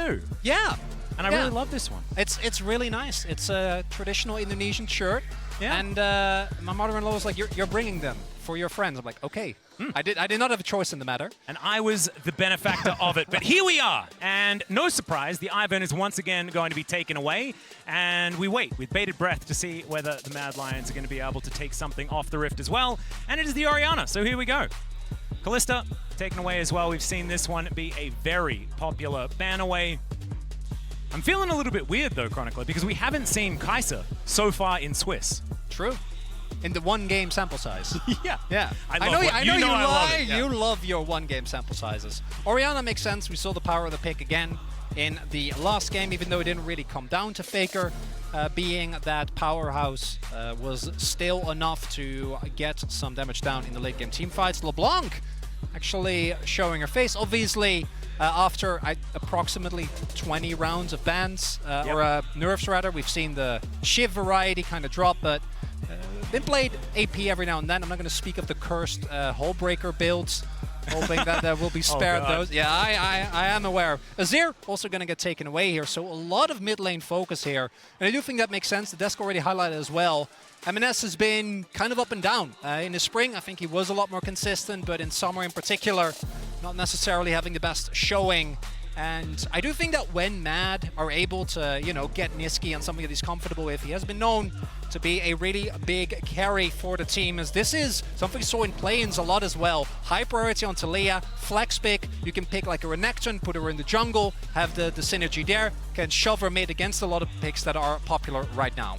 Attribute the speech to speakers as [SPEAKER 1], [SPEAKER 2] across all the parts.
[SPEAKER 1] too.
[SPEAKER 2] Yeah.
[SPEAKER 1] And I really love this one.
[SPEAKER 2] It's really nice. It's a traditional Indonesian shirt.
[SPEAKER 1] Yeah.
[SPEAKER 2] And my mother-in-law was like, "You're bringing them for your friends." I'm like, "Okay." I did not have a choice in the matter.
[SPEAKER 1] And I was the benefactor of it. But here we are. And no surprise, the Ivern is once again going to be taken away. And we wait with bated breath to see whether the Mad Lions are going to be able to take something off the Rift as well. And it is the Orianna. So here we go. Callista taken away as well. We've seen this one be a very popular ban away. I'm feeling a little bit weird though, Chronicler, because we haven't seen Kai'Sa so far in Swiss.
[SPEAKER 2] True. In the one-game sample size.
[SPEAKER 1] Yeah.
[SPEAKER 2] I know you
[SPEAKER 1] love it.
[SPEAKER 2] You love your one-game sample sizes. Orianna makes sense. We saw the power of the pick again in the last game, even though it didn't really come down to Faker. Being that powerhouse was still enough to get some damage down in the late game team fights. LeBlanc actually showing her face. Obviously, after approximately 20 rounds of bans, or nerfs rather, we've seen the Shiv variety kind of drop, but been played AP every now and then. I'm not going to speak of the cursed Hullbreaker builds, hoping that there will be spared those. Yeah, I am aware. Azir also going to get taken away here, so a lot of mid lane focus here. And I do think that makes sense. The desk already highlighted as well. MNS has been kind of up and down. In the spring, I think he was a lot more consistent, but in summer in particular, not necessarily having the best showing. And I do think that when Mad are able to, you know, get Niski on something that he's comfortable with, he has been known to be a really big carry for the team, as this is something we saw in play-ins a lot as well. High priority on Taliyah, flex pick, you can pick like a Renekton, put her in the jungle, have the synergy there, can shove her mid against a lot of picks that are popular right now.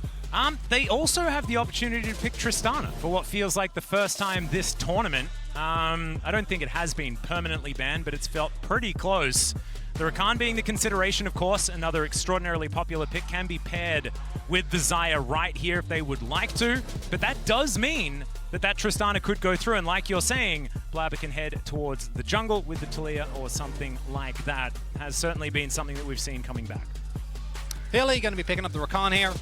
[SPEAKER 1] They also have the opportunity to pick Tristana for what feels like the first time this tournament. I don't think it has been permanently banned, but it's felt pretty close. The Rakan being the consideration, of course, another extraordinarily popular pick, can be paired with the Xayah right here if they would like to, but that does mean that Tristana could go through, and like you're saying, Blabber can head towards the jungle with the Taliyah or something like that. Has certainly been something that we've seen coming back.
[SPEAKER 2] Billy going to be picking up the Rakan here.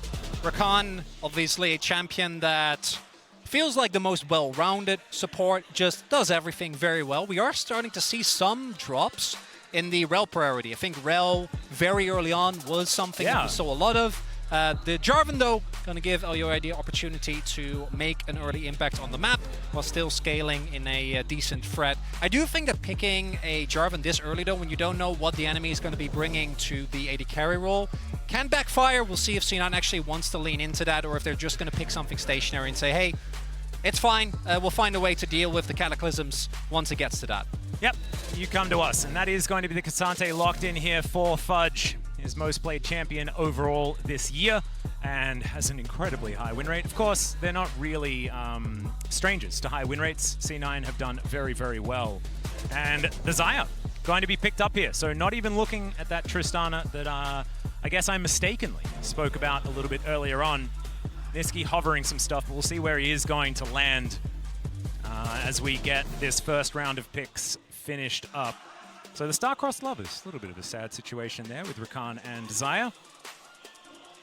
[SPEAKER 2] Rakan, obviously a champion that feels like the most well-rounded support, just does everything very well. We are starting to see some drops in the Rel priority. I think Rel very early on was something that we saw a lot of. The Jarvan, though, going to give LUI the opportunity to make an early impact on the map while still scaling in a decent threat. I do think that picking a Jarvan this early, though, when you don't know what the enemy is going to be bringing to the AD carry role, can backfire. We'll see if C9 actually wants to lean into that, or if they're just going to pick something stationary and say, hey, it's fine, we'll find a way to deal with the Cataclysms once it gets to that.
[SPEAKER 1] Yep, you come to us, and that is going to be the K'Sante locked in here for Fudge, his most played champion overall this year, and has an incredibly high win rate. Of course, they're not really strangers to high win rates. C9 have done very, very well. And the Xayah going to be picked up here, so not even looking at that Tristana that I guess I mistakenly spoke about a little bit earlier on. Niski hovering some stuff, but we'll see where he is going to land as we get this first round of picks finished up. So the Star-Crossed Lovers, a little bit of a sad situation there with Rakan and Xayah.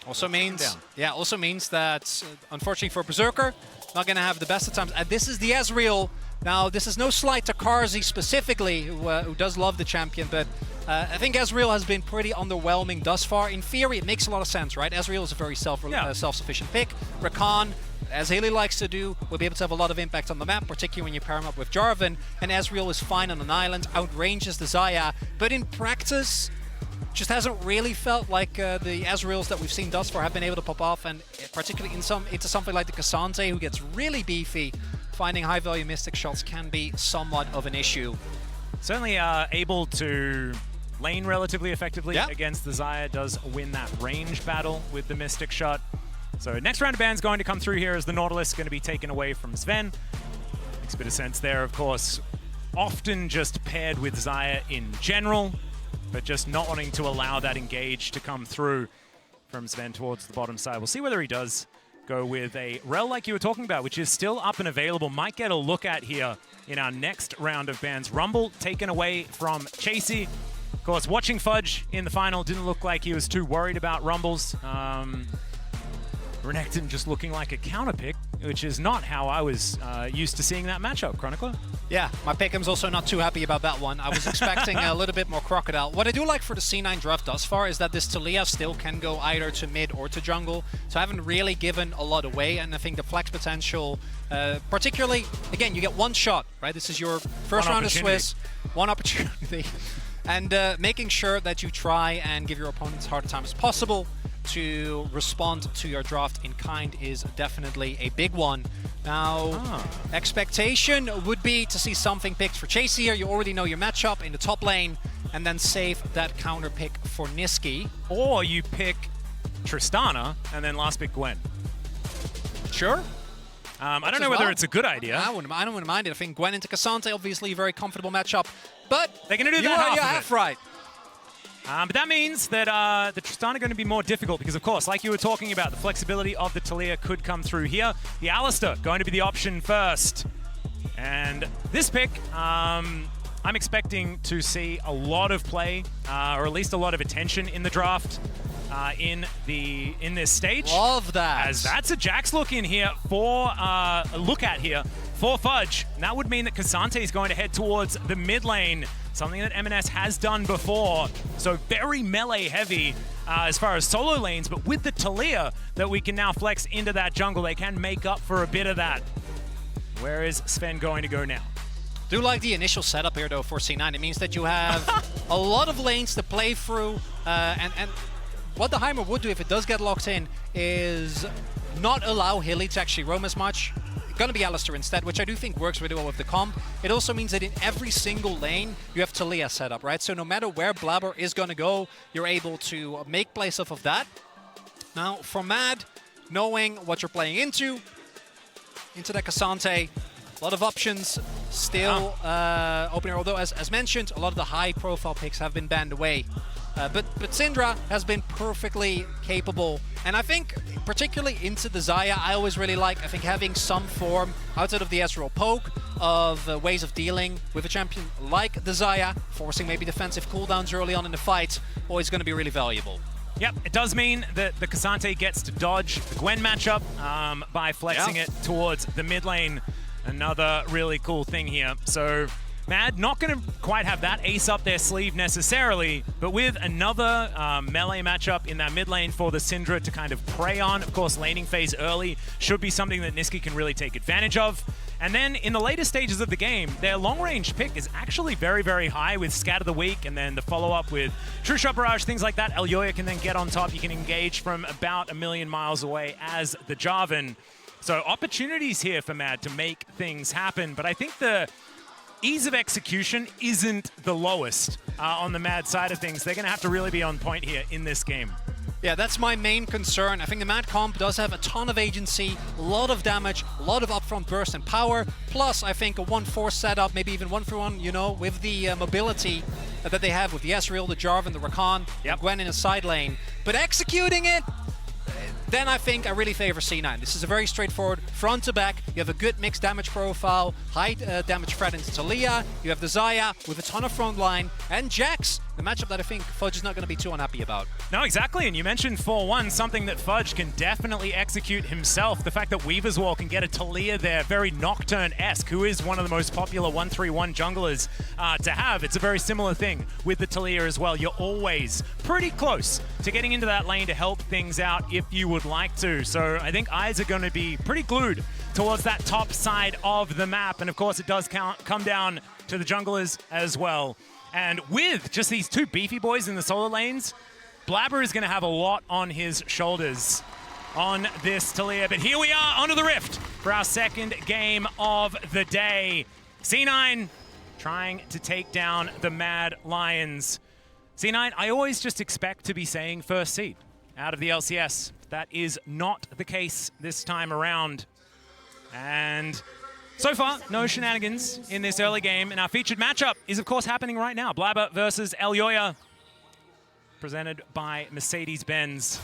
[SPEAKER 2] Also means that, unfortunately for Berserker, not going to have the best of times. And this is the Ezreal. Now, this is no slight to Karzi specifically, who does love the champion, but I think Ezreal has been pretty underwhelming thus far. In theory, it makes a lot of sense, right? Ezreal is a very self-sufficient pick. Rakan, as Haley likes to do, will be able to have a lot of impact on the map, particularly when you pair him up with Jarvan. And Ezreal is fine on an island, outranges the Xayah, but in practice, just hasn't really felt like the Ezreals that we've seen thus far have been able to pop off, and particularly into something like the K'Sante, who gets really beefy. Finding high-value Mystic shots can be somewhat of an issue.
[SPEAKER 1] Certainly able to lane relatively effectively against the Xayah, does win that range battle with the Mystic shot. So next round of bans going to come through here as the Nautilus is going to be taken away from Sven. Makes a bit of sense there, of course. Often just paired with Xayah in general, but just not wanting to allow that engage to come through from Sven towards the bottom side. We'll see whether he does go with a Rel like you were talking about, which is still up and available. Might get a look at here in our next round of bans. Rumble taken away from Chasey. Of course, watching Fudge in the final didn't look like he was too worried about Rumbles. Renekton just looking like a counter pick. which is not how I was used to seeing that matchup, Chronicler.
[SPEAKER 2] Yeah, my pick'em's also not too happy about that one. I was expecting a little bit more Crocodile. What I do like for the C9 draft thus far is that this Taliyah still can go either to mid or to jungle, so I haven't really given a lot away, and I think the flex potential, particularly, again, you get one shot, right? This is your first round of Swiss, one opportunity, and making sure that you try and give your opponents as hard a time as possible to respond to your draft in kind is definitely a big one. Now, expectation would be to see something picked for Chase here. You already know your matchup in the top lane, and then save that counter pick for Nisqy.
[SPEAKER 1] Or you pick Tristana, and then last pick Gwen.
[SPEAKER 2] Sure.
[SPEAKER 1] I don't know whether it's a good idea.
[SPEAKER 2] I wouldn't mind it. I think Gwen into Cassante, obviously a very comfortable matchup, but
[SPEAKER 1] they're going to do that
[SPEAKER 2] half right.
[SPEAKER 1] But that means that the Tristana are going to be more difficult because, of course, like you were talking about, the flexibility of the Taliyah could come through here. The Alistar going to be the option first. And this pick, I'm expecting to see a lot of play, or at least a lot of attention in the draft in this stage.
[SPEAKER 2] Love that.
[SPEAKER 1] As that's a Jax look in here for for Fudge. And that would mean that Cassante is going to head towards the mid lane. Something that M&S has done before. So very melee heavy as far as solo lanes, but with the Taliyah that we can now flex into that jungle, they can make up for a bit of that. Where is Sven going to go now?
[SPEAKER 2] Do like the initial setup here though for C9. It means that you have a lot of lanes to play through, and what the Heimer would do if it does get locked in is not allow Hilly to actually roam as much. Gonna be Alistar instead, which I do think works really well with the comp. It also means that in every single lane, you have Taliyah set up, right? So no matter where Blabber is gonna go, you're able to make plays off of that. Now, for Mad, knowing what you're playing into that Cassante, a lot of options still opening, although as mentioned, a lot of the high-profile picks have been banned away. But Syndra has been perfectly capable, and I think particularly into the Xayah, I always really like, I think, having some form outside of the Ezreal poke of ways of dealing with a champion like the Xayah, forcing maybe defensive cooldowns early on in the fight, always going to be really valuable.
[SPEAKER 1] Yep, it does mean that the Cassante gets to dodge the Gwen matchup by flexing it towards the mid lane. Another really cool thing here. So Mad not going to quite have that ace up their sleeve necessarily, but with another melee matchup in that mid lane for the Syndra to kind of prey on. Of course, laning phase early should be something that Nisqy can really take advantage of. And then in the later stages of the game, their long-range pick is actually very, very high with Scatter the Weak, and then the follow-up with True Shot Barrage, things like that. Elyoya can then get on top. You can engage from about 1,000,000 miles away as the Jarvan. So opportunities here for Mad to make things happen, but I think the ease of execution isn't the lowest on the Mad side of things. They're going to have to really be on point here in this game.
[SPEAKER 2] Yeah, that's my main concern. I think the Mad comp does have a ton of agency, a lot of damage, a lot of upfront burst and power, plus I think a 1-4 setup, maybe even 1-for-1, you know, with the mobility that they have with the Ezreal, the Jarvan, the Rakan, Gwen in a side lane. But executing it, then I think I really favor C9. This is a very straightforward front to back. You have a good mixed damage profile, high damage threat into Taliyah. You have the Xayah with a ton of front line, and Jax, the matchup that I think Fudge is not going to be too unhappy about.
[SPEAKER 1] No, exactly, and you mentioned 4-1, something that Fudge can definitely execute himself. The fact that Weaver's Wall can get a Taliyah there, very Nocturne-esque, who is one of the most popular 1-3-1 junglers to have. It's a very similar thing with the Taliyah as well. You're always pretty close to getting into that lane to help things out if you would like to. So I think eyes are going to be pretty glued towards that top side of the map, and of course it does come down to the junglers as well. And with just these two beefy boys in the solo lanes, Blabber is going to have a lot on his shoulders on this Taliyah. But here we are onto the Rift for our second game of the day. C9 trying to take down the Mad Lions. C9, I always just expect to be saying first seed out of the LCS. That is not the case this time around. And so far, no shenanigans in this early game, and our featured matchup is, of course, happening right now. Blabber versus Elyoya, presented by Mercedes-Benz.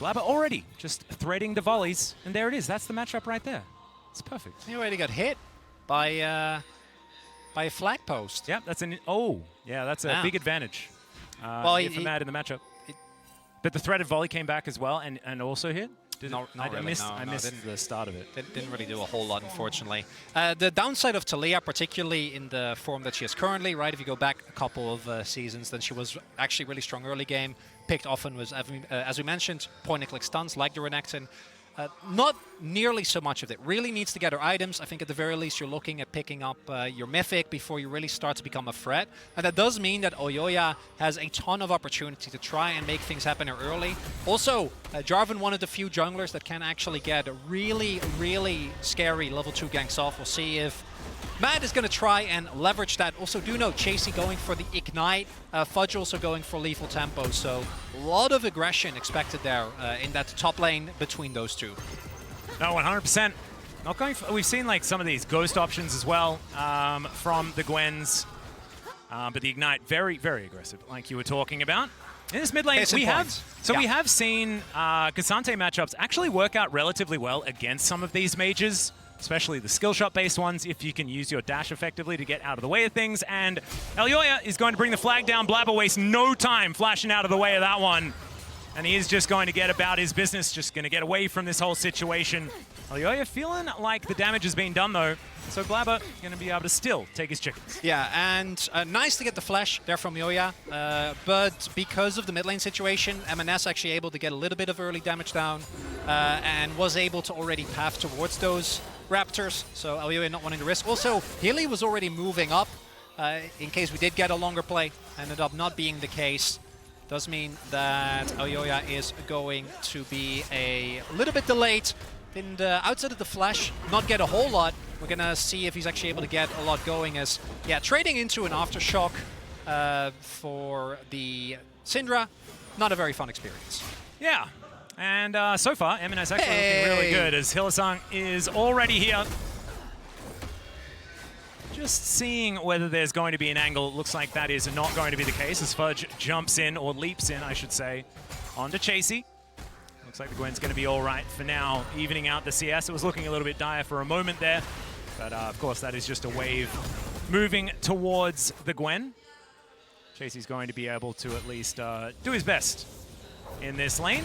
[SPEAKER 1] Blabber already just threading the volleys, and there it is. That's the matchup right there. It's perfect.
[SPEAKER 2] He already got hit by a flag post.
[SPEAKER 1] Yeah, that's that's a big advantage for Mad in the matchup. But the threaded volley came back as well and also hit. I missed the start of it.
[SPEAKER 2] Didn't really do a whole lot, unfortunately. The downside of Talia, particularly in the form that she is currently, right? If you go back a couple of seasons, then she was actually really strong early game. Picked often was, as we mentioned, point-and-click stunts like the Renekton. Not nearly so much of it. Really needs to get her items. I think at the very least you're looking at picking up your Mythic before you really start to become a threat. And that does mean that Oyoya has a ton of opportunity to try and make things happen early. Also, Jarvan, one of the few junglers that can actually get really, really scary level 2 ganks off. We'll see if Matt is going to try and leverage that. Also do note, Chasey going for the Ignite, Fudge also going for Lethal Tempo, so a lot of aggression expected there in that top lane between those two.
[SPEAKER 1] No, 100%. Not going for, we've seen like some of these Ghost options as well from the Gwens, but the Ignite, very, very aggressive, like you were talking about. In this mid lane, we have seen Cassante matchups actually work out relatively well against some of these mages, especially the skill shot based ones, if you can use your dash effectively to get out of the way of things. And Elyoya is going to bring the flag down. Blabber wastes no time flashing out of the way of that one. And he is just going to get about his business, just going to get away from this whole situation. Elyoya feeling like the damage has been done though, so Blabber going to be able to still take his chickens.
[SPEAKER 2] Yeah, and nice to get the flash there from Yoya, but because of the mid lane situation, MNS actually able to get a little bit of early damage down and was able to already path towards those Raptors, so Elyoya not wanting to risk. Also, Healy was already moving up in case we did get a longer play. Ended up not being the case. Does mean that Elyoya is going to be a little bit delayed. And outside of the flash, not get a whole lot. We're going to see if he's actually able to get a lot going as, yeah, trading into an Aftershock for the Syndra, not a very fun experience.
[SPEAKER 1] Yeah. And so far, MNS actually looking really good as Hylissang is already here. Just seeing whether there's going to be an angle. Looks like that is not going to be the case as Fudge jumps in, or leaps in, I should say, onto Chasey. Looks like the Gwen's going to be all right for now, evening out the CS. It was looking a little bit dire for a moment there, but of course that is just a wave moving towards the Gwen. Chasey's going to be able to at least do his best in this lane.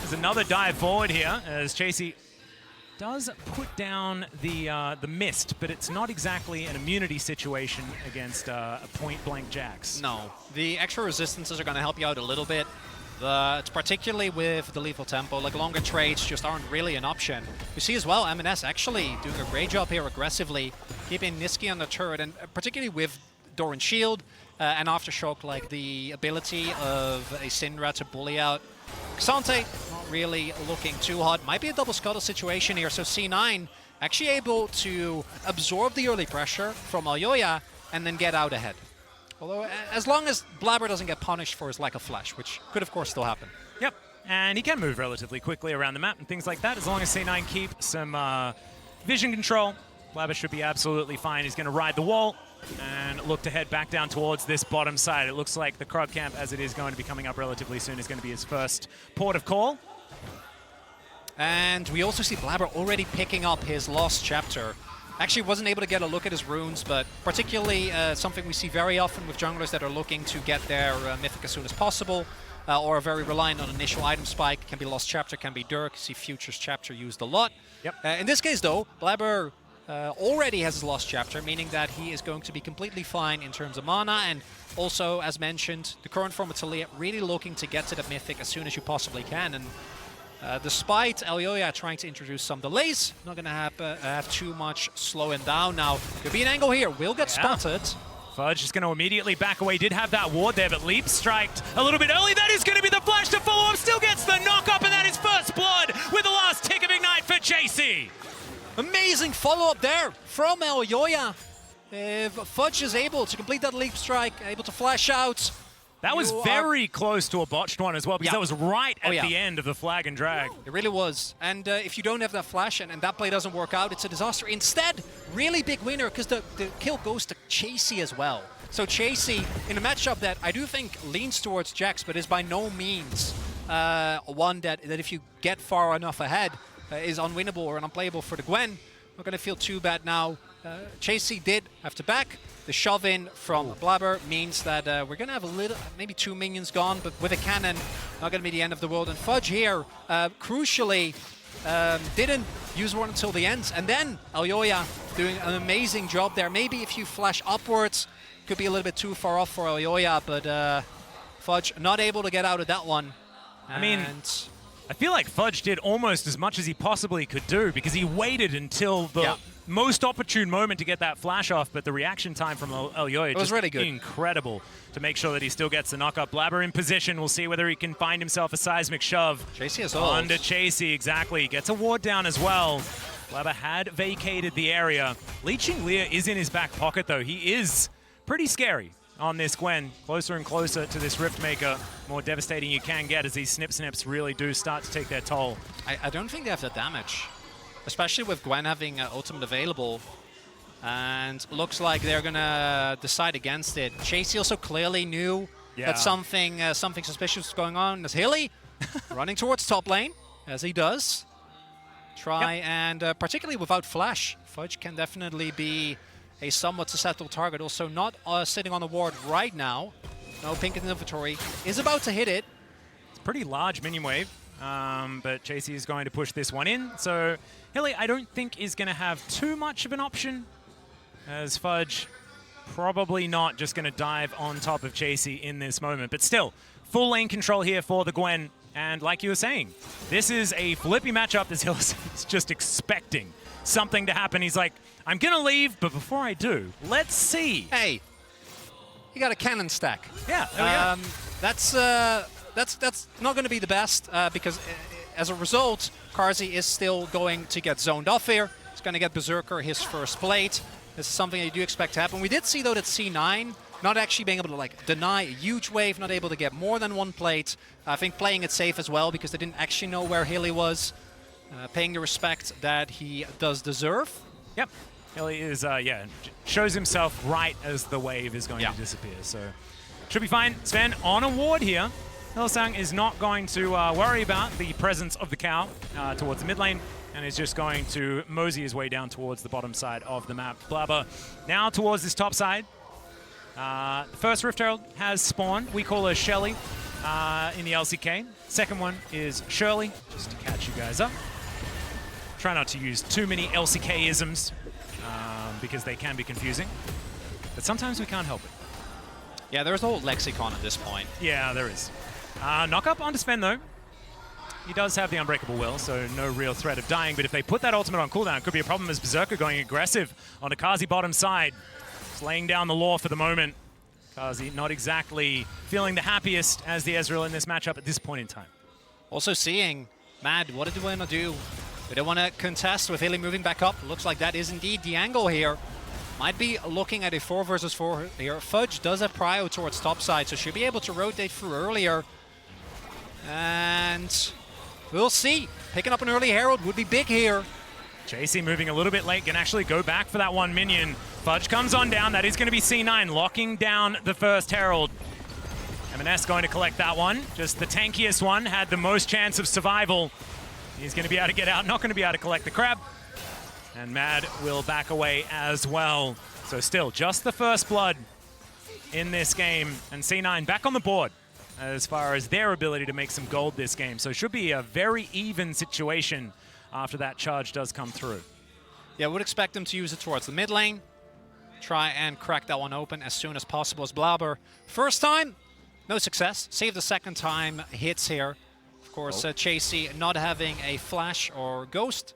[SPEAKER 1] There's another dive forward here as Chasey does put down the mist, but it's not exactly an immunity situation against a point-blank Jax.
[SPEAKER 2] No, the extra resistances are going to help you out a little bit. It's particularly with the lethal tempo, like longer trades just aren't really an option. You see as well, MNS actually doing a great job here aggressively, keeping Niski on the turret, and particularly with Doran Shield and Aftershock, like the ability of a Syndra to bully out Cassante, not really looking too hot. Might be a double scuttle situation here, so C9 actually able to absorb the early pressure from Elyoya and then get out ahead. Although, as long as Blabber doesn't get punished for his lack of flash, which could, of course, still happen.
[SPEAKER 1] Yep, and he can move relatively quickly around the map and things like that. As long as C9 keep some vision control, Blabber should be absolutely fine. He's going to ride the wall and look to head back down towards this bottom side. It looks like the Krug camp, as it is going to be coming up relatively soon, is going to be his first port of call.
[SPEAKER 2] And we also see Blabber already picking up his Lost Chapter. Actually wasn't able to get a look at his runes, but particularly something we see very often with junglers that are looking to get their Mythic as soon as possible, or are very reliant on initial item spike. Can be Lost Chapter, can be Dirk. See Futures Chapter used a lot.
[SPEAKER 1] Yep.
[SPEAKER 2] In this case, though, Blabber already has his Lost Chapter, meaning that he is going to be completely fine in terms of mana, and also, as mentioned, the current form of Talia really looking to get to the Mythic as soon as you possibly can. And despite Elyoya trying to introduce some delays, not going to have too much slowing down now. Could be an angle here, will get spotted.
[SPEAKER 1] Fudge is going to immediately back away. Did have that ward there, but Leap striked a little bit early. That is going to be the flash to follow up. Still gets the knock up, and that is first blood with the last tick of Ignite for Chasey.
[SPEAKER 2] Amazing follow-up there from Elyoya. If Fudge is able to complete that Leap strike, able to flash out.
[SPEAKER 1] That was very close to a botched one as well, because that was right at the end of the flag and drag.
[SPEAKER 2] It really was. And if you don't have that flash and that play doesn't work out, it's a disaster. Instead, really big winner, because the kill goes to Chasey as well. So Chasey, in a matchup that I do think leans towards Jax, but is by no means one that if you get far enough ahead, is unwinnable or unplayable for the Gwen. Not going to feel too bad now. Chasey did have to back. The shove-in from Blabber means that we're going to have a little, maybe 2 minions gone, but with a cannon, not going to be the end of the world. And Fudge here, crucially, didn't use one until the end. And then Elyoya doing an amazing job there. Maybe if you flash upwards, could be a little bit too far off for Elyoya, but Fudge not able to get out of that one.
[SPEAKER 1] I mean, I feel like Fudge did almost as much as he possibly could do because he waited until the most opportune moment to get that flash off, but the reaction time from Elyoya
[SPEAKER 2] was really good.
[SPEAKER 1] Incredible to make sure that he still gets the knock-up. Blabber in position. We'll see whether he can find himself a seismic shove.
[SPEAKER 2] Chasey is ult.
[SPEAKER 1] Onto Chasey, exactly. Gets a ward down as well. Blabber had vacated the area. Leeching Lear is in his back pocket, though. He is pretty scary on this Gwen. Closer and closer to this Rift Maker. More devastating you can get as these snips really do start to take their toll.
[SPEAKER 2] I don't think they have the damage, especially with Gwen having ultimate available. And looks like they're going to decide against it. Chasey also clearly knew that something suspicious was going on. There's Hilly running towards top lane, as he does. And particularly without flash, Fudge can definitely be a somewhat susceptible target. Also not sitting on the ward right now. No pink in the inventory. Is about to hit it.
[SPEAKER 1] It's a pretty large minion wave, but Chasey is going to push this one in. So Hilly, I don't think is going to have too much of an option, as Fudge probably not just going to dive on top of Chasey in this moment. But still, full lane control here for the Gwen. And like you were saying, this is a flippy matchup that Hilly is just expecting something to happen. He's like, I'm going to leave, but before I do, let's see.
[SPEAKER 2] Hey, you got a cannon stack.
[SPEAKER 1] Yeah, there we go.
[SPEAKER 2] That's not going to be the best because as a result, Carzzy is still going to get zoned off here. He's going to get Berserker his first plate. This is something that you do expect to happen. We did see, though, that C9 not actually being able to deny a huge wave, not able to get more than one plate. I think playing it safe as well because they didn't actually know where Hilly was. Paying the respect that he does deserve.
[SPEAKER 1] Yep. Hilly is, shows himself right as the wave is going to disappear. So should be fine. Sven on a ward here. Hylissang is not going to worry about the presence of the cow towards the mid lane, and is just going to mosey his way down towards the bottom side of the map. Blabber now towards this top side. The first Rift Herald has spawned. We call her Shelly in the LCK. Second one is Shirley, just to catch you guys up. Try not to use too many LCK-isms because they can be confusing. But sometimes we can't help it.
[SPEAKER 2] Yeah, there's a whole lexicon at this point.
[SPEAKER 1] Yeah, there is. Knock up onto Sven, though. He does have the Unbreakable Will, so no real threat of dying. But if they put that ultimate on cooldown, it could be a problem as Berserker going aggressive on the Carzzy bottom side. Just laying down the law for the moment. Carzzy not exactly feeling the happiest as the Ezreal in this matchup at this point in time.
[SPEAKER 2] Also seeing, Mad, what did they want to do? They don't want to contest with Hilly moving back up. Looks like that is indeed the angle here. Might be looking at a 4 versus 4 here. Fudge does have prio towards top side, so should be able to rotate through earlier. And we'll see. Picking up an early Herald would be big here.
[SPEAKER 1] Chasey moving a little bit late, can actually go back for that one minion. Fudge comes on down, that is going to be C9, locking down the first Herald. M&S going to collect that one. Just the tankiest one, had the most chance of survival. He's going to be able to get out, not going to be able to collect the crab. And Mad will back away as well. So still, just the first blood in this game. And C9 back on the board as far as their ability to make some gold this game. So it should be a very even situation after that charge does come through.
[SPEAKER 2] Yeah, would expect them to use it towards the mid lane. Try and crack that one open as soon as possible as Blabber. First time, no success. Save the second time hits here. Of course, Chasey not having a flash or ghost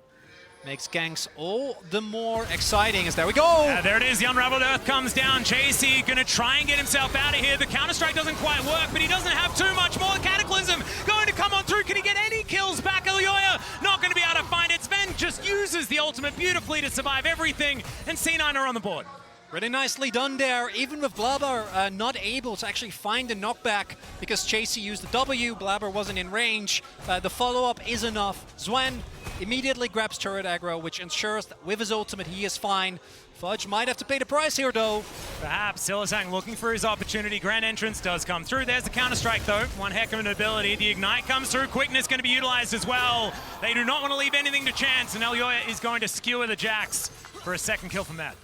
[SPEAKER 2] makes ganks all the more exciting as there we go!
[SPEAKER 1] There it is, the Unraveled Earth comes down. Chasey gonna try and get himself out of here. The Counter-Strike doesn't quite work, but he doesn't have too much more. Cataclysm going to come on through. Can he get any kills back? Elyoya not gonna be able to find it. Sven just uses the ultimate beautifully to survive everything, and C9 are on the board.
[SPEAKER 2] Really nicely done there, even with Blabber not able to actually find the knockback because Chasey used the W, Blabber wasn't in range. The follow-up is enough. Zwen immediately grabs turret aggro, which ensures that with his ultimate he is fine. Fudge might have to pay the price here, though.
[SPEAKER 1] Perhaps Hylissang looking for his opportunity. Grand Entrance does come through. There's the Counter-Strike, though. One heck of an ability. The Ignite comes through. Quickness going to be utilized as well. They do not want to leave anything to chance, and Elyoya is going to skewer the Jax for a second kill from that.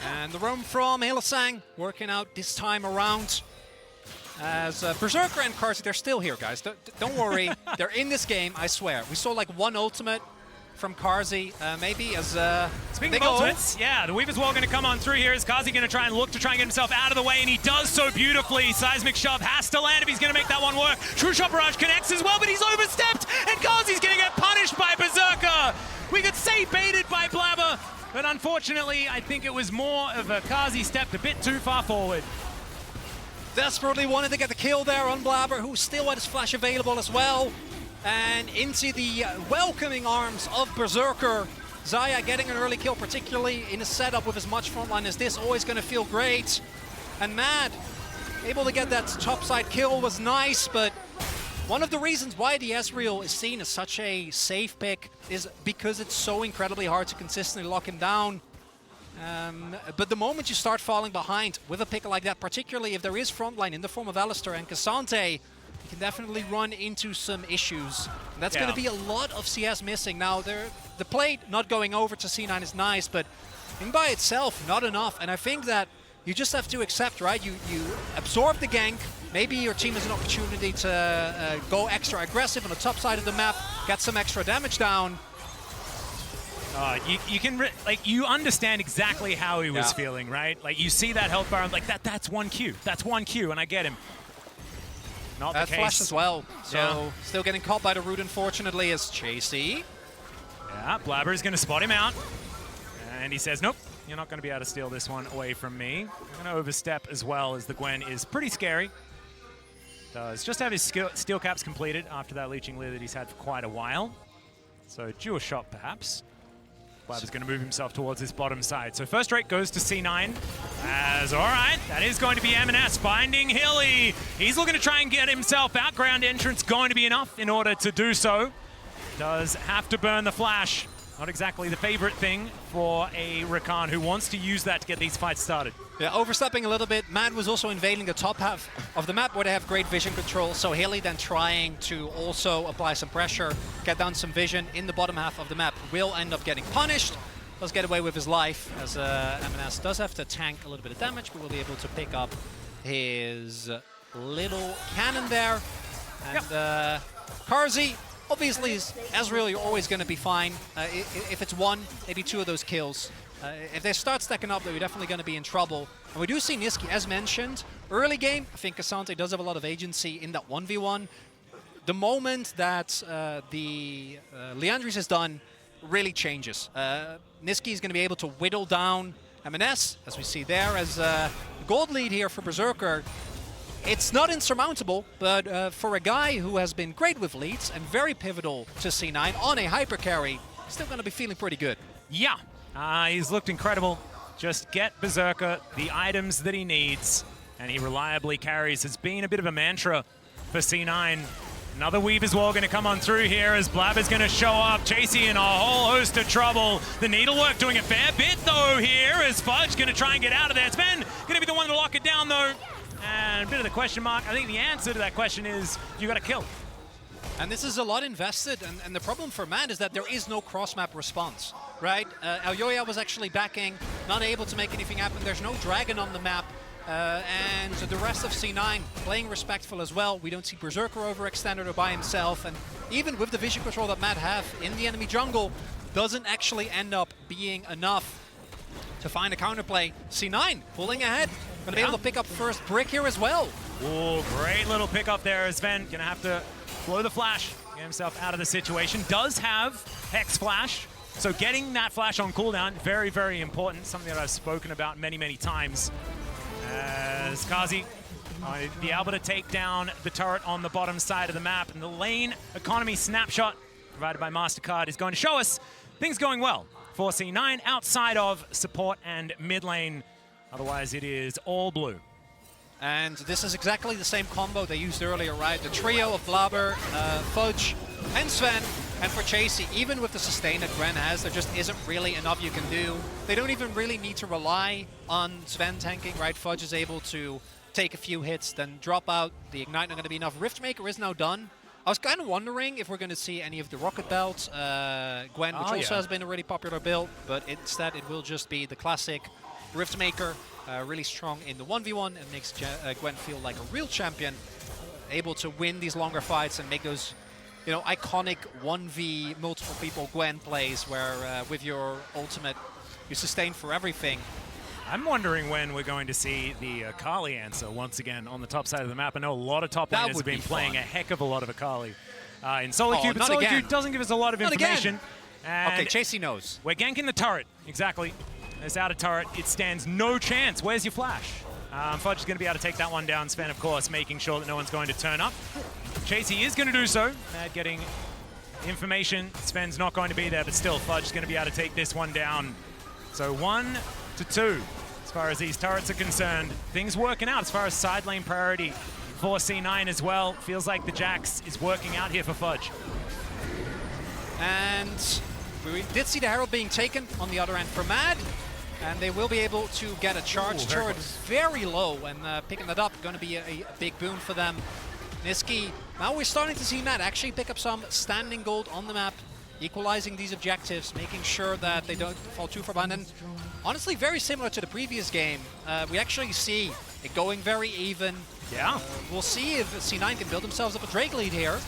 [SPEAKER 2] And the roam from Hylissang working out this time around. As Berserker and Karsi, they're still here, guys. Don't worry. They're in this game, I swear. We saw like one ultimate from Karsi, maybe as
[SPEAKER 1] Speaking of ultimates, yeah, the Weaver's Wall going to come on through here. Is Karsi going to try and get himself out of the way, and he does so beautifully. Seismic Shove has to land if he's going to make that one work. True Shot Barrage connects as well, but he's overstepped, and Karsi's going to get punished by Berserker. We could say baited by Blabber, but unfortunately, I think it was more of a Karsi stepped a bit too far forward.
[SPEAKER 2] Desperately wanted to get the kill there on Blabber, who still had his flash available as well. And into the welcoming arms of Berserker. Xayah getting an early kill, particularly in a setup with as much frontline as this, always going to feel great. And Mad, able to get that topside kill was nice, but one of the reasons why the Ezreal is seen as such a safe pick is because it's so incredibly hard to consistently lock him down. But the moment you start falling behind with a pick like that, particularly if there is frontline in the form of Alistar and Cassante, you can definitely run into some issues. And that's going to be a lot of CS missing. Now, the plate not going over to C9 is nice, but in by itself, not enough. And I think that you just have to accept, right? You absorb the gank. Maybe your team has an opportunity to go extra aggressive on the top side of the map, get some extra damage down.
[SPEAKER 1] You understand exactly how he was feeling, right? Like, you see that health bar, I'm like, that's one Q. That's one Q, and I get him. Not the case.
[SPEAKER 2] Flash as well. So still getting caught by the root, unfortunately, as Chasey.
[SPEAKER 1] Yeah, Blabber is going to spot him out. And he says, nope, you're not going to be able to steal this one away from me. I'm going to overstep as well, as the Gwen is pretty scary. Does just have his steel caps completed after that leeching lead that he's had for quite a while. So due a shot, perhaps. Blabber's going to move himself towards this bottom side. So first rate goes to C9. As, all right, that is going to be M&S finding Hilly. He's looking to try and get himself out. Ground entrance going to be enough in order to do so. Does have to burn the flash. Not exactly the favorite thing for a Rakan who wants to use that to get these fights started.
[SPEAKER 2] Yeah, overstepping a little bit. Mad was also invading the top half of the map where they have great vision control. So Hilly then trying to also apply some pressure, get down some vision in the bottom half of the map. Will end up getting punished. Does get away with his life, as M&S does have to tank a little bit of damage, but will be able to pick up his little cannon there. And Karsi, obviously, Ezreal, you're always going to be fine. If it's one, maybe two of those kills. If they start stacking up, though, you're definitely going to be in trouble. And we do see Niski, as mentioned, early game, I think Cassante does have a lot of agency in that 1v1. The moment that the Leandris is done, really changes. Niski is going to be able to whittle down M&S, as we see there, as gold lead here for Berserker. It's not insurmountable, but for a guy who has been great with leads and very pivotal to C9 on a hyper carry, still going to be feeling pretty good.
[SPEAKER 1] Yeah, he's looked incredible. Just get Berserker the items that he needs, and he reliably carries. It's been a bit of a mantra for C9. Another Weaver's Wall going to come on through here as Blabber's going to show up, chasing in a whole host of trouble. The Needlework doing a fair bit, though, here as Fudge going to try and get out of there. Sven going to be the one to lock it down, though. And a bit of the question mark. I think the answer to that question is you got to kill.
[SPEAKER 2] And this is a lot invested, and the problem for Mad is that there is no cross-map response, right? Elyoya was actually backing, not able to make anything happen. There's no dragon on the map, and the rest of C9 playing respectful as well. We don't see Berserker overextended or by himself, and even with the vision control that Mad have in the enemy jungle, doesn't actually end up being enough to find a counterplay. C9 pulling ahead, going to be able to pick up first brick here as well.
[SPEAKER 1] Oh, great little pickup there. Sven going to have to blow the flash, get himself out of the situation. Does have Hex Flash, so getting that flash on cooldown, very, very important. Something that I've spoken about many, many times. As Karsi be able to take down the turret on the bottom side of the map. And the lane economy snapshot provided by MasterCard is going to show us things going well for C9 outside of support and mid lane. Otherwise, it is all blue.
[SPEAKER 2] And this is exactly the same combo they used earlier, right? The trio of Blabber, Fudge, and Sven. And for Chasey, even with the sustain that Gren has, there just isn't really enough you can do. They don't even really need to rely on Sven tanking, right? Fudge is able to take a few hits, then drop out. The Ignite not going to be enough. Riftmaker is now done. I was kind of wondering if we're going to see any of the Rocket Belt, Gwen, which also has been a really popular build, but instead it will just be the classic Riftmaker. really strong in the 1v1 and makes Gwen feel like a real champion, able to win these longer fights and make those, you know, iconic 1v multiple people Gwen plays where with your ultimate you sustain for everything.
[SPEAKER 1] I'm wondering when we're going to see the Akali answer once again on the top side of the map. I know a lot of top laners have been playing a heck of a lot of Akali in solo queue, but solo queue doesn't give us a lot of information.
[SPEAKER 2] Okay, Chasey knows.
[SPEAKER 1] We're ganking the turret, exactly. This outer turret, it stands no chance. Where's your flash? Fudge is going to be able to take that one down. Sven, of course, making sure that no one's going to turn up. Chasey is going to do so. Mad getting information. Sven's not going to be there, but still, Fudge is going to be able to take this one down. So 1-2 as far as these turrets are concerned. Things working out as far as side lane priority for C9 as well. Feels like the Jax is working out here for Fudge.
[SPEAKER 2] And we did see the Herald being taken on the other end for Mad, and they will be able to get a charge turret very low, and picking that up going to be a big boon for them. Niski, now we're starting to see Mad actually pick up some standing gold on the map, equalizing these objectives, making sure that they don't fall too far behind. And honestly, very similar to the previous game, we actually see it going very even.
[SPEAKER 1] Yeah.
[SPEAKER 2] We'll see if C9 can build themselves up a Drake lead here.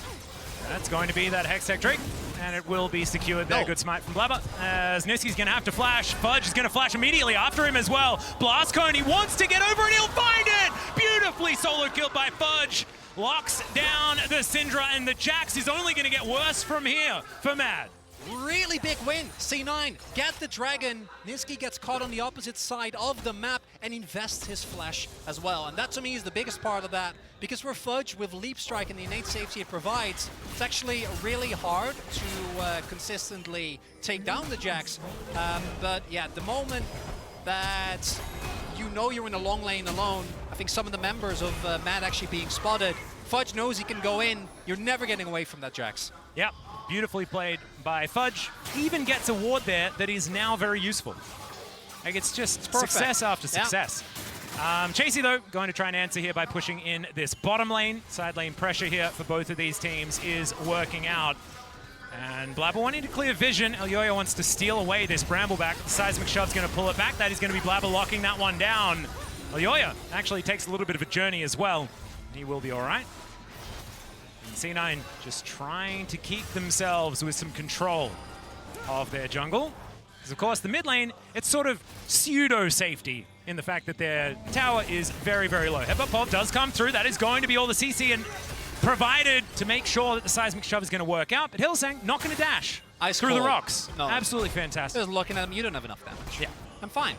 [SPEAKER 1] That's going to be that Hextech Drake, and it will be secured there. Good smite from Blabber, as Niski's going to have to flash. Fudge is going to flash immediately after him as well. Blast Cone, he wants to get over and he'll find it! Beautifully solo killed by Fudge. Locks down the Syndra, and the Jax is only going to get worse from here for Mad.
[SPEAKER 2] Really big win. C9 get the dragon. Niski gets caught on the opposite side of the map and invests his flash as well. And that to me is the biggest part of that, because for Fudge with Leap Strike and the innate safety it provides, it's actually really hard to consistently take down the Jax. But yeah, the moment that you know you're in a long lane alone, I think some of the members of Mad actually being spotted, Fudge knows he can go in. You're never getting away from that Jax.
[SPEAKER 1] Yep. Beautifully played by Fudge. Even gets a ward there that is now very useful. Like, it's just success after success. Chasey, though, going to try and answer here by pushing in this bottom lane. Side lane pressure here for both of these teams is working out. And Blabber wanting to clear vision. Elyoya wants to steal away this Brambleback. The Seismic Shove's going to pull it back. That is going to be Blabber locking that one down. Elyoya actually takes a little bit of a journey as well. He will be all right. C9 just trying to keep themselves with some control of their jungle. Because, of course, the mid lane, it's sort of pseudo-safety in the fact that their tower is very, very low. Headbutt Pop does come through. That is going to be all the CC and provided to make sure that the Seismic Shove is going to work out. But Hillsang not going to dash through the rocks. No. Absolutely fantastic.
[SPEAKER 2] Just looking at him, you don't have enough damage.
[SPEAKER 1] Yeah.
[SPEAKER 2] I'm fine.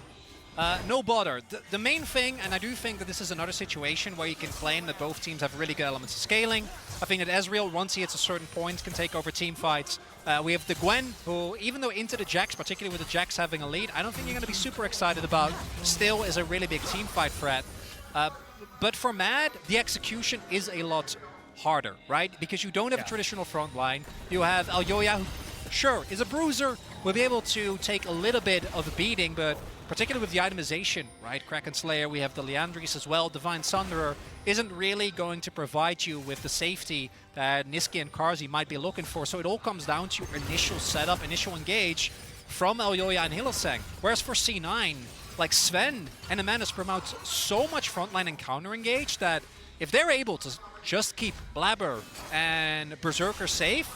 [SPEAKER 2] No bother. The main thing, and I do think that this is another situation where you can claim that both teams have really good elements of scaling. I think that Ezreal, once he hits a certain point, can take over team fights. We have the Gwen, who, even though into the Jax, particularly with the Jax having a lead, I don't think you're going to be super excited about, still is a really big team fight threat. But for Mad, the execution is a lot harder, right? Because you don't have a traditional front line. You have Elyoya, who, sure, is a bruiser, will be able to take a little bit of a beating, but particularly with the itemization, right? Kraken Slayer, we have the Liandry's as well. Divine Sunderer isn't really going to provide you with the safety that Niski and Karzi might be looking for. So it all comes down to initial setup, initial engage from Elyoya and Hillsang. Whereas for C9, like Sven and Amanus promote so much frontline and counter engage that if they're able to just keep Blabber and Berserker safe,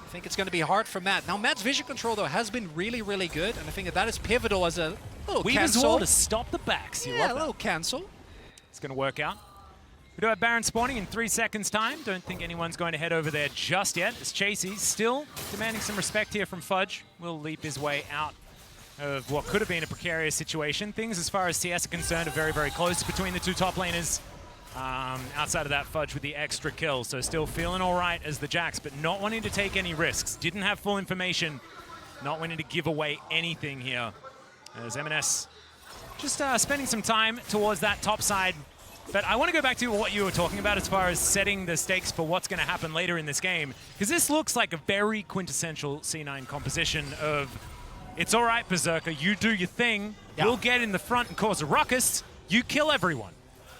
[SPEAKER 2] I think it's going to be hard for Matt. Now, Matt's vision control, though, has been really, really good, and I think that is pivotal as a little cancel.
[SPEAKER 1] to stop the backs.
[SPEAKER 2] Yeah, a little cancel.
[SPEAKER 1] It's going to work out. We do have Baron spawning in 3 seconds' time. Don't think anyone's going to head over there just yet. As Chasey still demanding some respect here from Fudge. Will leap his way out of what could have been a precarious situation. Things, as far as CS are concerned, are very, very close between the two top laners. Outside of that, Fudge with the extra kill, so still feeling all right as the Jax, but not wanting to take any risks. Didn't have full information, not wanting to give away anything here. As M&S just spending some time towards that top side. But I want to go back to what you were talking about as far as setting the stakes for what's going to happen later in this game, because this looks like a very quintessential C9 composition of, it's all right, Berserker, you do your thing, we'll get in the front and cause a ruckus, you kill everyone.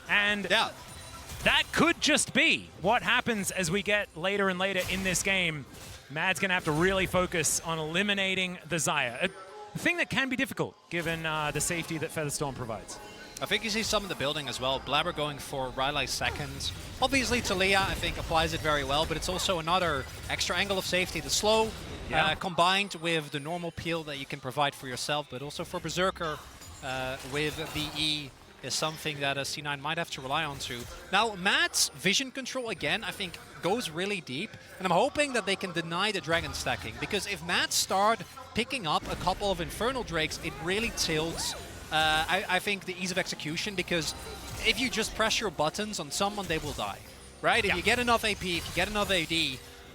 [SPEAKER 1] And that could just be what happens as we get later and later in this game. Mad's going to have to really focus on eliminating the Xayah. A thing that can be difficult, given the safety that Featherstorm provides.
[SPEAKER 2] I think you see some in the building as well. Blabber going for Riley second. Obviously, Talia, I think, applies it very well, but it's also another extra angle of safety. The slow combined with the normal peel that you can provide for yourself, but also for Berserker with the E is something that C9 might have to rely on too. Now, Matt's vision control, again, I think goes really deep, and I'm hoping that they can deny the dragon stacking, because if Matt start picking up a couple of Infernal Drakes, it really tilts I think the ease of execution, because if you just press your buttons on someone, they will die, right? If you get enough AP, if you get enough AD,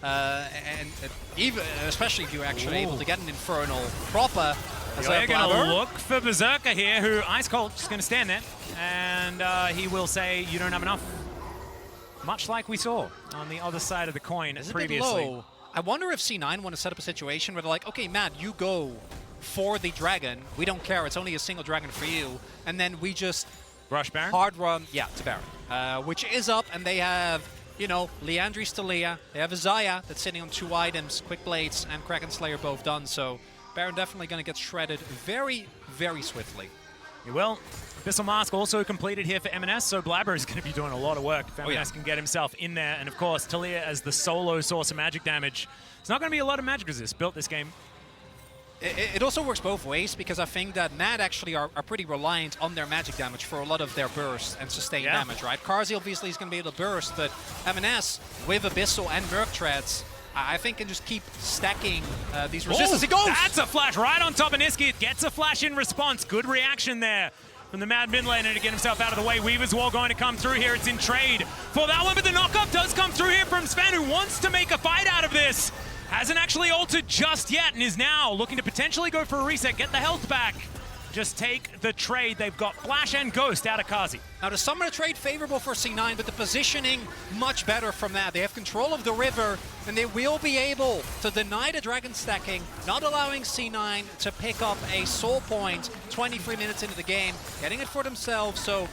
[SPEAKER 2] and even especially if you're actually able to get an Infernal proper.
[SPEAKER 1] They're going to look for Berserker here, who Ice Cold just going to stand there, and he will say, "You don't have enough." Much like we saw on the other side of the coin previously.
[SPEAKER 2] Low. I wonder if C9 want to set up a situation where they're like, "Okay, Matt, you go for the dragon. We don't care. It's only a single dragon for you." And then we just
[SPEAKER 1] rush Baron?
[SPEAKER 2] Hard run, yeah, to Baron. Which is up, and they have, you know, Leandri's Talia. They have Isaiah that's sitting on 2 items, Quick Blades and Kraken Slayer both done. So Baron definitely going to get shredded very, very swiftly.
[SPEAKER 1] He will. Abyssal Mask also completed here for M&S, so Blabber is going to be doing a lot of work if M&S can get himself in there. And of course, Talia as the solo source of magic damage. It's not going to be a lot of magic resist built this game.
[SPEAKER 2] It also works both ways, because I think that Mad actually are pretty reliant on their magic damage for a lot of their burst and sustained damage, right? Karzi obviously is going to be able to burst, but M&S with Abyssal and Merc Treads, I think can just keep stacking these resistances. He goes!
[SPEAKER 1] That's a flash right on top of Niski. It gets a flash in response. Good reaction there from the Mad mid laner to get himself out of the way. Weaver's Wall going to come through here. It's in trade for that one, but the knockup does come through here from Sven, who wants to make a fight out of this. Hasn't actually ulted just yet and is now looking to potentially go for a reset, get the health back. Just take the trade. They've got Flash and Ghost out of Kazi.
[SPEAKER 2] Now, the summoner trade favorable for C9, but the positioning much better from that. They have control of the river, and they will be able to deny the dragon stacking, not allowing C9 to pick up a soul point 23 minutes into the game, getting it for themselves. So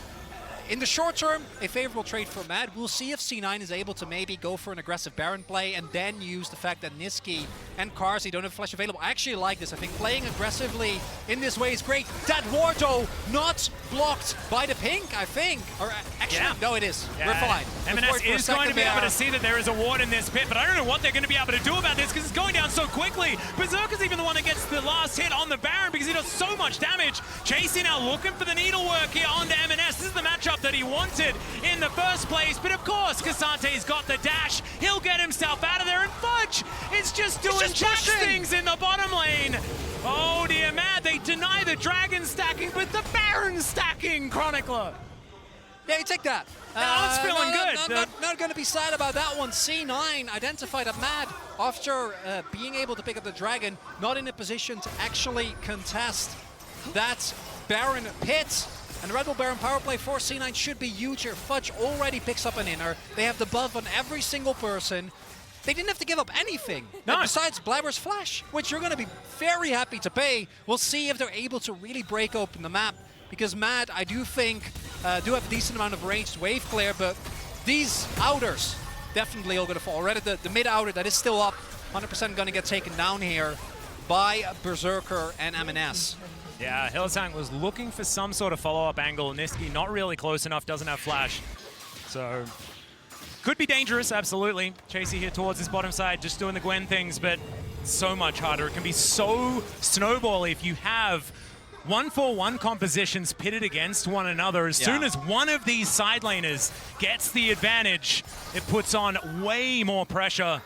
[SPEAKER 2] in the short term, a favorable trade for Mad. We'll see if C9 is able to maybe go for an aggressive Baron play and then use the fact that Niski and Karzi don't have Flash available. I actually like this. I think playing aggressively in this way is great. That ward, though, not blocked by the pink, I think. Or actually, no, it is. We're fine.
[SPEAKER 1] M&S is going to be able to see that there is a ward in this pit, but I don't know what they're going to be able to do about this, because it's going down so quickly. Berserker's even the one that gets the last hit on the Baron because he does so much damage. Chasing now looking for the needlework here onto M&S. This is the matchup that he wanted in the first place, but of course Casante's got the dash. He'll get himself out of there, and Fudge is just doing Jax things in the bottom lane. Oh dear, Mad, they deny the dragon stacking, but the Baron stacking, Chronicler.
[SPEAKER 2] Yeah, you take that.
[SPEAKER 1] It's feeling good.
[SPEAKER 2] Not going to be sad about that one. C9 identified a Mad after being able to pick up the dragon, not in a position to actually contest that Baron pit. And the Red Bull Baron power play for C9 should be huge here. Fudge already picks up an inner. They have the buff on every single person. They didn't have to give up anything besides Blabber's Flash, which you're going to be very happy to pay. We'll see if they're able to really break open the map, because Mad, I do think, do have a decent amount of ranged wave clear, but these outers definitely all going to fall. Already the mid outer that is still up, 100% going to get taken down here by Berserker and M&S.
[SPEAKER 1] Yeah, Hillsang was looking for some sort of follow-up angle. Niski not really close enough, doesn't have Flash. So, could be dangerous, absolutely. Chasey here towards his bottom side, just doing the Gwen things, but so much harder. It can be so snowbally if you have 1-for-1 compositions pitted against one another. As soon as one of these side laners gets the advantage, it puts on way more pressure.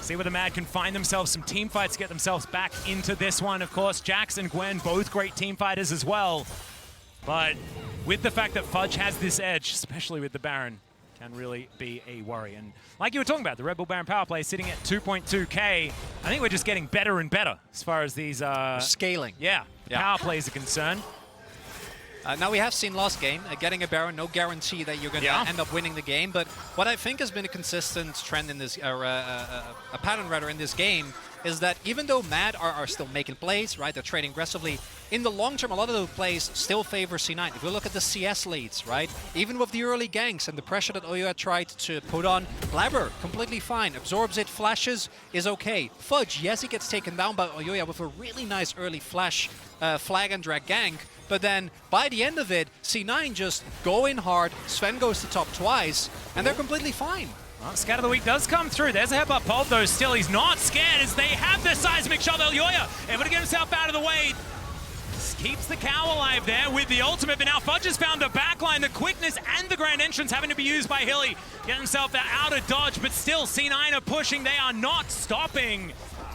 [SPEAKER 1] See where the Mad can find themselves some team fights, get themselves back into this one. Of course, Jax and Gwen, both great team fighters as well. But with the fact that Fudge has this edge, especially with the Baron, can really be a worry. And like you were talking about, the Red Bull Baron power play sitting at 2.2k. I think we're just getting better and better as far as these...
[SPEAKER 2] scaling.
[SPEAKER 1] Power plays are concerned.
[SPEAKER 2] Now, we have seen last game, getting a Baron, no guarantee that you're going to end up winning the game, but what I think has been a consistent trend in this, a pattern rather, in this game, is that even though Mad are still making plays, right, they're trading aggressively, in the long term, a lot of those plays still favor C9. If we look at the CS leads, right, even with the early ganks and the pressure that Oyoya tried to put on, Blabber, completely fine, absorbs it, flashes, is okay. Fudge, yes, he gets taken down by Oyoya with a really nice early flash flag and drag gank, but then by the end of it, C9 just go in hard, Sven goes to top twice, and they're completely fine.
[SPEAKER 1] Well, Scat of the Week does come through. There's a headbutt pulp, though. Still, he's not scared as they have the seismic shove. Elyoya able to get himself out of the way. Keeps the cow alive there with the ultimate, but now Fudge has found the backline. The quickness and the grand entrance having to be used by Hilly. Get himself out of dodge, but still C9 are pushing. They are not stopping.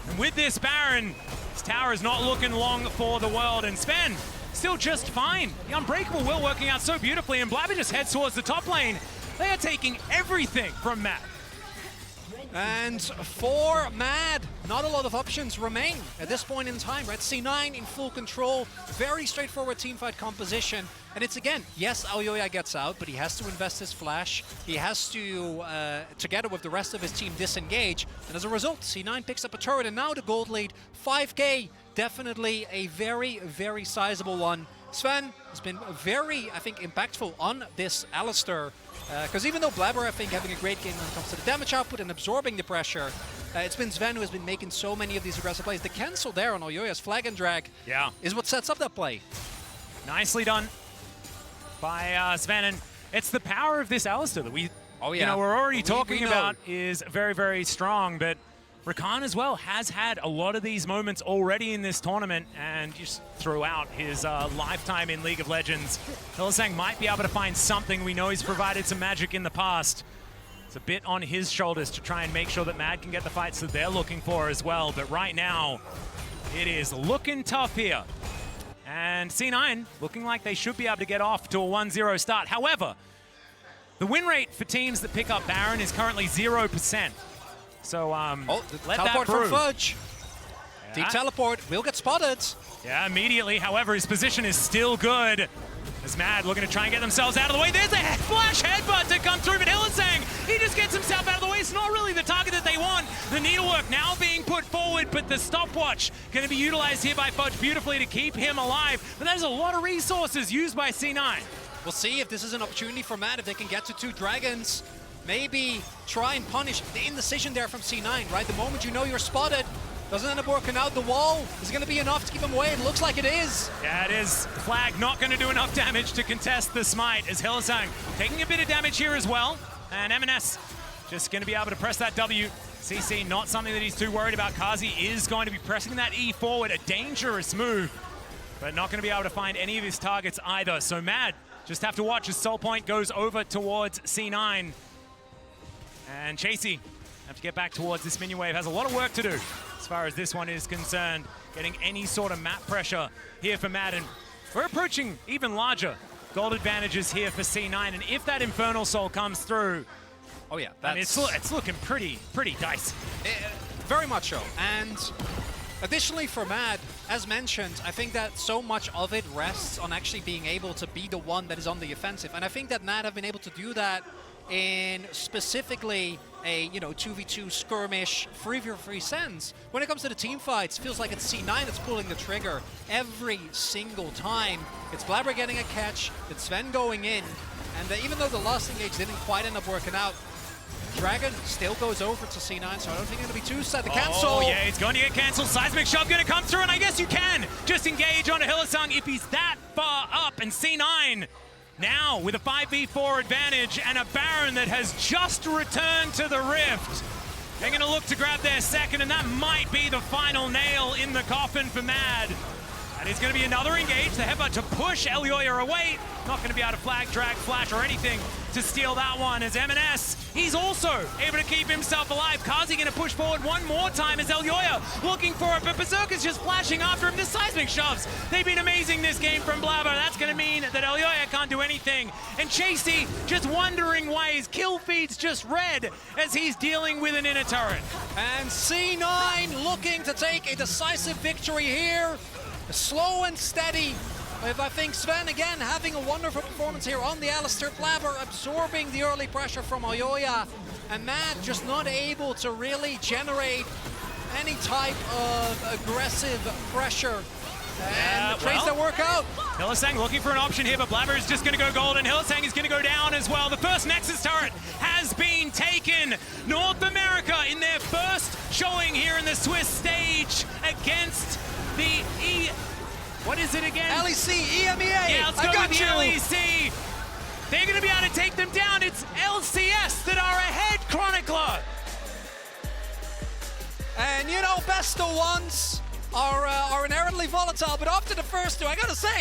[SPEAKER 1] And with this Baron, this tower is not looking long for the world. And Sven, still just fine. The Unbreakable will working out so beautifully, and Blabber just heads towards the top lane. They are taking everything from Mad.
[SPEAKER 2] And for Mad, not a lot of options remain at this point in time, right? C9 in full control, very straightforward teamfight composition. And it's again, yes, Elyoya gets out, but he has to invest his flash. He has to, together with the rest of his team, disengage. And as a result, C9 picks up a turret, and now the gold lead, 5K, definitely a very, very sizable one. Sven has been very, I think, impactful on this Alistar. Because even though Blabber, I think, having a great game when it comes to the damage output and absorbing the pressure, it's been Sven who has been making so many of these aggressive plays. The cancel there on Oyoya's flag and drag is what sets up that play.
[SPEAKER 1] Nicely done by Sven, and it's the power of this Alistar that we, we're already talking about is very, very strong, but Rakan as well has had a lot of these moments already in this tournament, and just throughout his lifetime in League of Legends. Hylissang might be able to find something. We know he's provided some magic in the past. It's a bit on his shoulders to try and make sure that Mad can get the fights that they're looking for as well. But right now, it is looking tough here. And C9 looking like they should be able to get off to a 1-0 start. However, the win rate for teams that pick up Baron is currently 0%. So, let
[SPEAKER 2] teleport
[SPEAKER 1] that
[SPEAKER 2] from Fudge. Deep teleport will get spotted.
[SPEAKER 1] Yeah, immediately. However, his position is still good. As Mad looking to try and get themselves out of the way. There's a flash headbutt to come through, but Hylissang, he just gets himself out of the way. It's not really the target that they want. The needlework now being put forward, but the stopwatch going to be utilized here by Fudge beautifully to keep him alive. But there's a lot of resources used by C9.
[SPEAKER 2] We'll see if this is an opportunity for Mad, if they can get to 2 dragons. Maybe try and punish the indecision there from C9, right? The moment you know you're spotted, doesn't end up working out. The wall is going to be enough to keep him away. It looks like it is.
[SPEAKER 1] Yeah, it is. Flag not going to do enough damage to contest the smite, as Hylissang taking a bit of damage here as well. And M&S just going to be able to press that W. CC not something that he's too worried about. Kazi is going to be pressing that E forward, a dangerous move, but not going to be able to find any of his targets either. So Mad just have to watch as Soul Point goes over towards C9. And Chasey have to get back towards this minion wave. Has a lot of work to do as far as this one is concerned. Getting any sort of map pressure here for Madden. We're approaching even larger gold advantages here for C9. And if that Infernal Soul comes through, it's looking pretty dicey.
[SPEAKER 2] Very much so. And additionally for Mad, as mentioned, I think that so much of it rests on actually being able to be the one that is on the offensive. And I think that Mad have been able to do that in specifically a 2v2 skirmish 3v3 sense. When it comes to the team fights, feels like it's C9 that's pulling the trigger every single time. It's Blabber getting a catch, it's Sven going in, and even though the last engage didn't quite end up working out, Dragon still goes over to C9, so I don't think it's going to be too sad. The cancel!
[SPEAKER 1] Oh yeah, it's going to get cancelled. Seismic Shove going to come through, and I guess you can just engage onto Hylissang if he's that far up, and C9 now with a 5v4 advantage and a Baron that has just returned to the Rift. They're going to look to grab their second, and that might be the final nail in the coffin for Mad. And it's going to be another engage. The headbutt to push Elyoya away. Not going to be able to flag, drag, flash, or anything to steal that one as M&S. He's also able to keep himself alive. Kazi going to push forward one more time as Elyoya looking for it, but Berserker's just flashing after him. The seismic shoves. They've been amazing this game from Blabber. That's going to mean that Elyoya can't do anything. And Chasey just wondering why his kill feed's just red as he's dealing with an inner turret.
[SPEAKER 2] And C9 looking to take a decisive victory here. Slow and steady. I think Sven, again, having a wonderful performance here on the Alistar. Blabber absorbing the early pressure from Elyoya. And Mad just not able to really generate any type of aggressive pressure. And the trades that work out.
[SPEAKER 1] Hylissang looking for an option here, but Blabber is just going to go gold, and Hylissang is going to go down as well. The first Nexus turret has been taken. North America in their first showing here in the Swiss stage against the what is it again?
[SPEAKER 2] LEC, EMEA.
[SPEAKER 1] Yeah, let's go with the LEC. They're going to be able to take them down. It's LCS that are ahead, Chronicler.
[SPEAKER 2] And you know, best of ones are inherently volatile, but after the first two, I gotta say,